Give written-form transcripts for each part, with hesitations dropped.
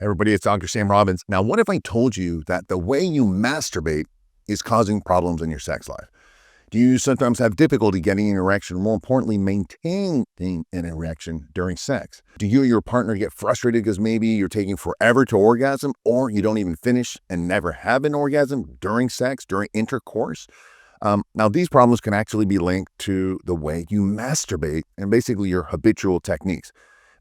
Everybody, it's Dr.Sam Robbins. Now, what if I told you that the way you masturbate is causing problems in your sex life? Do you sometimes have difficulty getting an erection, more importantly, maintaining an erection during sex? Do you or your partner get frustrated because maybe you're taking forever to orgasm, or you don't even finish and never have an orgasm during sex, during intercourse? Now, these problems can actually be linked to the way you masturbate and basically your habitual techniques.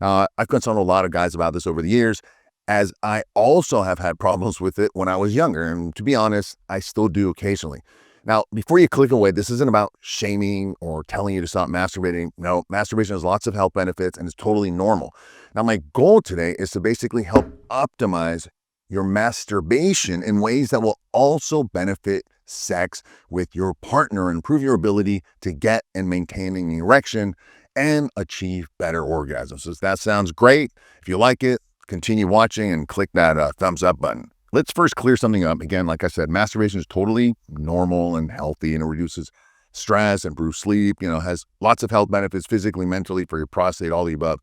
I've consulted a lot of guys about this over the years, as I also have had problems with it when I was younger. And to be honest, I still do occasionally. Now, before you click away, this isn't about shaming or telling you to stop masturbating. No, masturbation has lots of health benefits and is totally normal. Now, my goal today is to basically help optimize your masturbation in ways that will also benefit sex with your partner and improve your ability to get and maintain an erection and achieve better orgasms. So if that sounds great, if you like it, continue watching and click that thumbs up button. Let's first clear something up. Again, like I said, masturbation is totally normal and healthy, and it reduces stress, improves sleep, has lots of health benefits physically, mentally, for your prostate, all the above.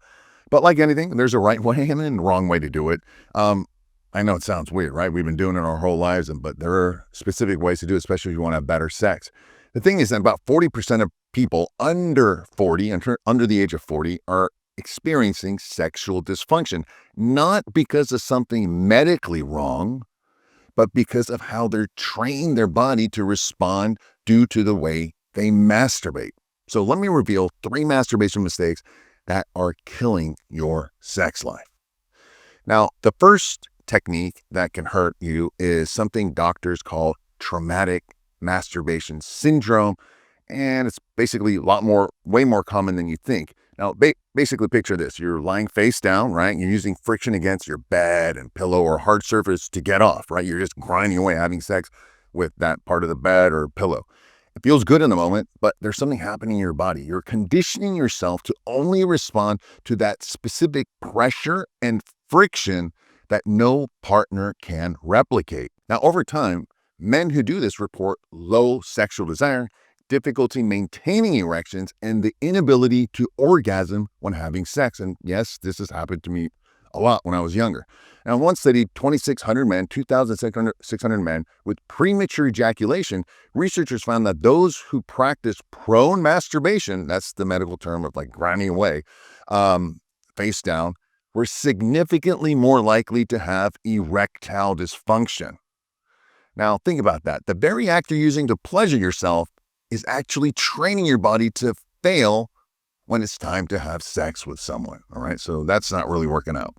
But like anything, there's a right way and a wrong way to do it. I know it sounds weird, right? We've been doing it our whole lives, but there are specific ways to do it, especially if you want to have better sex. The thing is that about 40% of people under 40, under the age of 40, are experiencing sexual dysfunction, not because of something medically wrong, but because of how they're trained their body to respond due to the way they masturbate. So let me reveal 3 masturbation mistakes that are killing your sex life. Now, the first technique that can hurt you is something doctors call traumatic masturbation syndrome. And it's basically way more common than you think. Now, basically picture this. You're lying face down, right? You're using friction against your bed and pillow or hard surface to get off, right? You're just grinding away, having sex with that part of the bed or pillow. It feels good in the moment, but there's something happening in your body. You're conditioning yourself to only respond to that specific pressure and friction that no partner can replicate. Now, over time, men who do this report low sexual desire, difficulty maintaining erections, and the inability to orgasm when having sex. And yes, this has happened to me a lot when I was younger. Now, in one study, 2,600 men, 2,600 men with premature ejaculation, researchers found that those who practice prone masturbation, that's the medical term of like grinding away, face down, were significantly more likely to have erectile dysfunction. Now, think about that. The very act you're using to pleasure yourself is actually training your body to fail when it's time to have sex with someone. All right. So that's not really working out.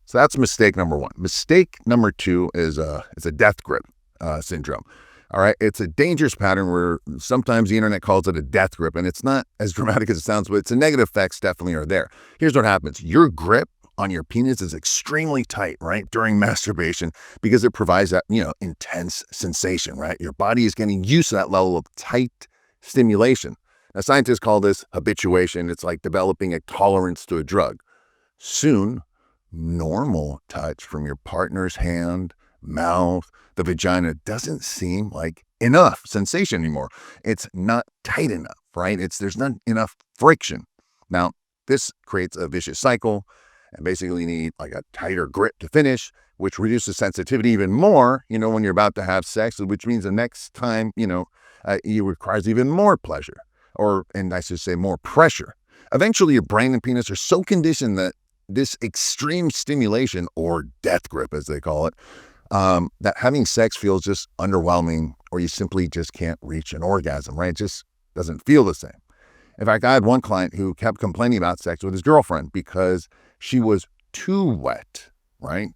So that's mistake number 1. Mistake number 2 is it's a death grip syndrome. All right. It's a dangerous pattern where sometimes the internet calls it a death grip, and it's not as dramatic as it sounds, but it's the negative effects definitely are there. Here's what happens. Your grip on your penis is extremely tight, right, during masturbation, because it provides that, intense sensation, right? Your body is getting used to that level of tight stimulation. Now, scientists call this habituation. It's like developing a tolerance to a drug. Soon, normal touch from your partner's hand, mouth, the vagina doesn't seem like enough sensation anymore. It's not tight enough, right? There's not enough friction. Now, this creates a vicious cycle. And basically you need like a tighter grip to finish, which reduces sensitivity even more, when you're about to have sex, which means the next time, it requires even more pleasure, and I should say more pressure. Eventually your brain and penis are so conditioned that this extreme stimulation, or death grip as they call it, that having sex feels just underwhelming, or you simply just can't reach an orgasm, right? It just doesn't feel the same. In fact, I had one client who kept complaining about sex with his girlfriend because she was too wet, right?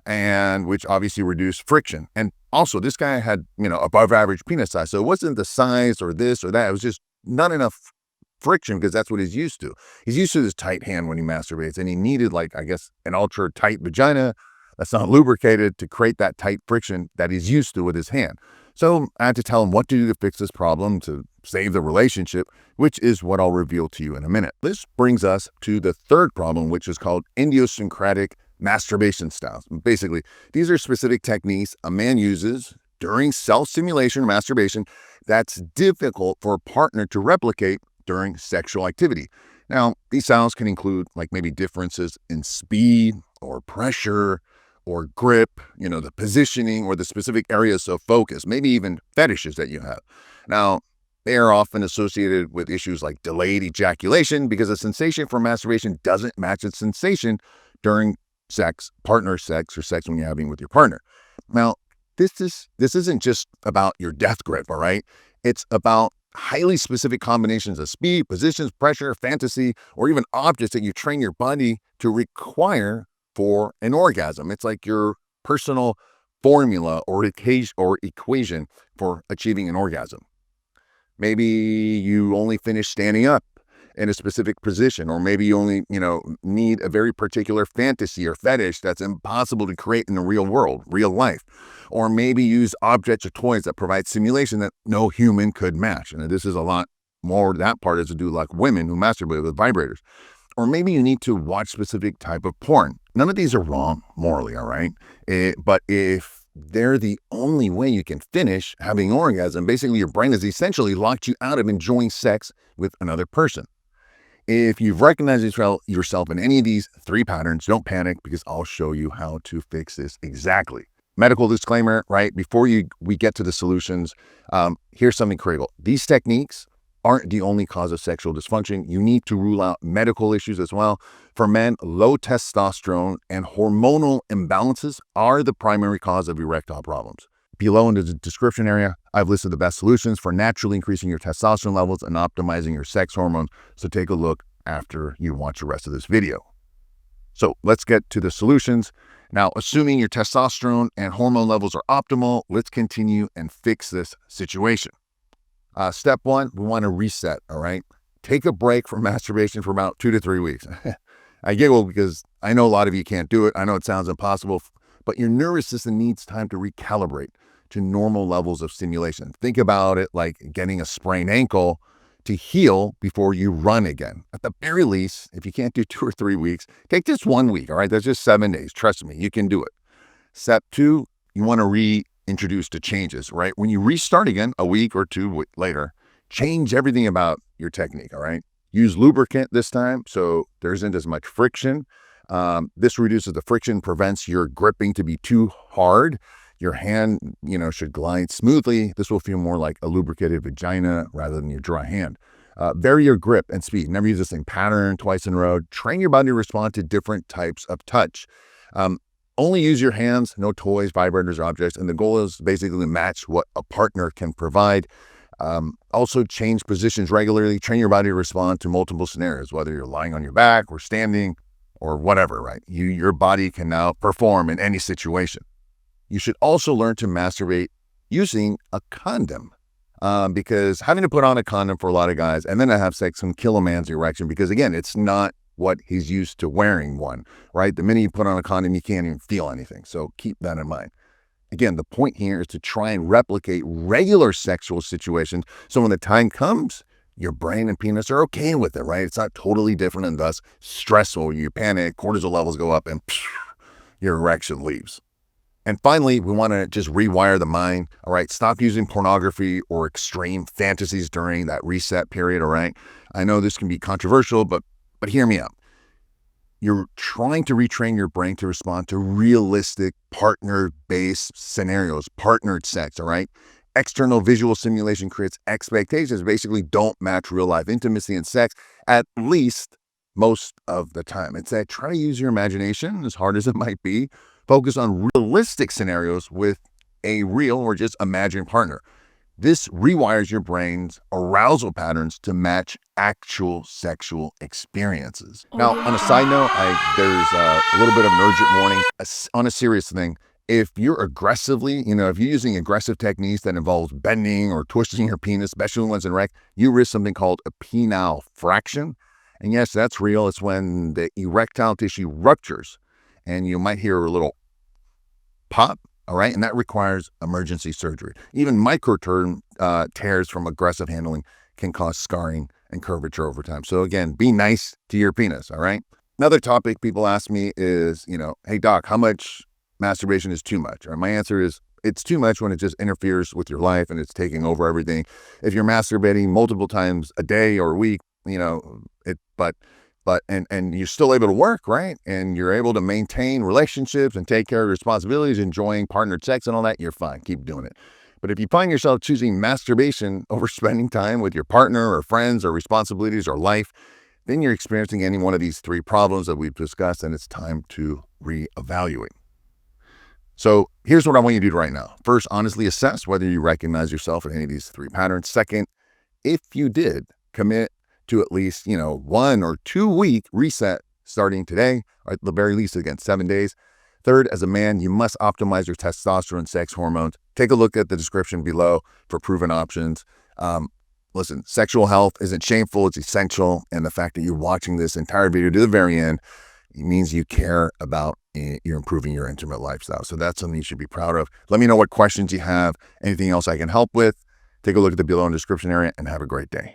And which obviously reduced friction. And also this guy had, above average penis size. So it wasn't the size or this or that. It was just not enough friction because that's what he's used to. He's used to this tight hand when he masturbates, and he needed an ultra tight vagina that's not lubricated to create that tight friction that he's used to with his hand. So I had to tell him what to do to fix this problem, to save the relationship, which is what I'll reveal to you in a minute. This brings us to the third problem, which is called idiosyncratic masturbation styles. Basically, these are specific techniques a man uses during self-stimulation or masturbation that's difficult for a partner to replicate during sexual activity. Now, these sounds can include like maybe differences in speed or pressure or grip, the positioning or the specific areas of focus, maybe even fetishes that you have. Now, they are often associated with issues like delayed ejaculation because the sensation for masturbation doesn't match its sensation during sex, partner sex, or sex when you're having with your partner. Now, this isn't just about your death grip, all right? It's about highly specific combinations of speed, positions, pressure, fantasy, or even objects that you train your body to require for an orgasm. It's like your personal formula or equation for achieving an orgasm. Maybe you only finish standing up in a specific position, or maybe you only, need a very particular fantasy or fetish that's impossible to create in the real world, real life. Or maybe use objects or toys that provide stimulation that no human could match. And this is a lot more, that part is to do like women who masturbate with vibrators. Or maybe you need to watch specific type of porn. None of these are wrong morally, all right? But if they're the only way you can finish having an orgasm, basically your brain has essentially locked you out of enjoying sex with another person. If you've recognized yourself in any of these three patterns, don't panic because I'll show you how to fix this exactly. Medical disclaimer, right? Before we get to the solutions, here's something critical. These techniques aren't the only cause of sexual dysfunction. You need to rule out medical issues as well. For men, low testosterone and hormonal imbalances are the primary cause of erectile problems. Below in the description area, I've listed the best solutions for naturally increasing your testosterone levels and optimizing your sex hormones. So take a look after you watch the rest of this video. So let's get to the solutions. Now, assuming your testosterone and hormone levels are optimal, let's continue and fix this situation. Step one, we want to reset, all right? Take a break from masturbation for about 2 to 3 weeks. I giggle because I know a lot of you can't do it. I know it sounds impossible, but your nervous system needs time to recalibrate to normal levels of stimulation. Think about it like getting a sprained ankle to heal before you run again. At the very least, if you can't do 2 or 3 weeks, take just 1 week, all right? That's just 7 days. Trust me, you can do it. Step two, you want to reintroduce the changes, right? When you restart again a week or 2 later, change everything about your technique, all right? Use lubricant this time so there isn't as much friction. This reduces the friction, prevents your gripping to be too hard. Your hand, should glide smoothly. This will feel more like a lubricated vagina rather than your dry hand. Vary your grip and speed. Never use the same pattern twice in a row. Train your body to respond to different types of touch. Only use your hands, no toys, vibrators, or objects. And the goal is basically to match what a partner can provide. Also change positions regularly. Train your body to respond to multiple scenarios, whether you're lying on your back or standing or whatever, right? Your body can now perform in any situation. You should also learn to masturbate using a condom because having to put on a condom for a lot of guys and then to have sex can kill a man's erection because, again, it's not what he's used to wearing one, right? The minute you put on a condom, you can't even feel anything. So keep that in mind. Again, the point here is to try and replicate regular sexual situations so when the time comes, your brain and penis are okay with it, right? It's not totally different and thus stressful. You panic, cortisol levels go up, and your erection leaves. And finally, we want to just rewire the mind, all right? Stop using pornography or extreme fantasies during that reset period, all right? I know this can be controversial, but hear me out. You're trying to retrain your brain to respond to realistic partner-based scenarios, partnered sex, all right? External visual stimulation creates expectations, basically don't match real-life intimacy and sex, at least most of the time. Instead, try to use your imagination, as hard as it might be. Focus on realistic scenarios with a real or just imagined partner. This rewires your brain's arousal patterns to match actual sexual experiences. Now, on a side note, there's a little bit of an urgent warning on a serious thing. If you're aggressively, if you're using aggressive techniques that involves bending or twisting your penis, especially when it's erect, you risk something called a penile fraction. And yes, that's real. It's when the erectile tissue ruptures and you might hear a little pop, all right? And that requires emergency surgery. Even micro tears from aggressive handling can cause scarring and curvature over time. So again, be nice to your penis, all right? Another topic people ask me is, hey doc, how much masturbation is too much? Or my answer is, it's too much when it just interferes with your life and it's taking over everything. If you're masturbating multiple times a day or a week, and you're still able to work, right? And you're able to maintain relationships and take care of responsibilities, enjoying partnered sex and all that, you're fine. Keep doing it. But if you find yourself choosing masturbation over spending time with your partner or friends or responsibilities or life, then you're experiencing any one of these three problems that we've discussed, and it's time to reevaluate. So here's what I want you to do right now. First, honestly assess whether you recognize yourself in any of these three patterns. Second, if you did, commit to at least, 1 or 2 week reset starting today, or at the very least, again, 7 days. Third, as a man, you must optimize your testosterone sex hormones. Take a look at the description below for proven options. Listen, sexual health isn't shameful, it's essential. And the fact that you're watching this entire video to the very end, it means you care about you're improving your intimate lifestyle. So that's something you should be proud of. Let me know what questions you have, anything else I can help with. Take a look at the below in the description area, and have a great day.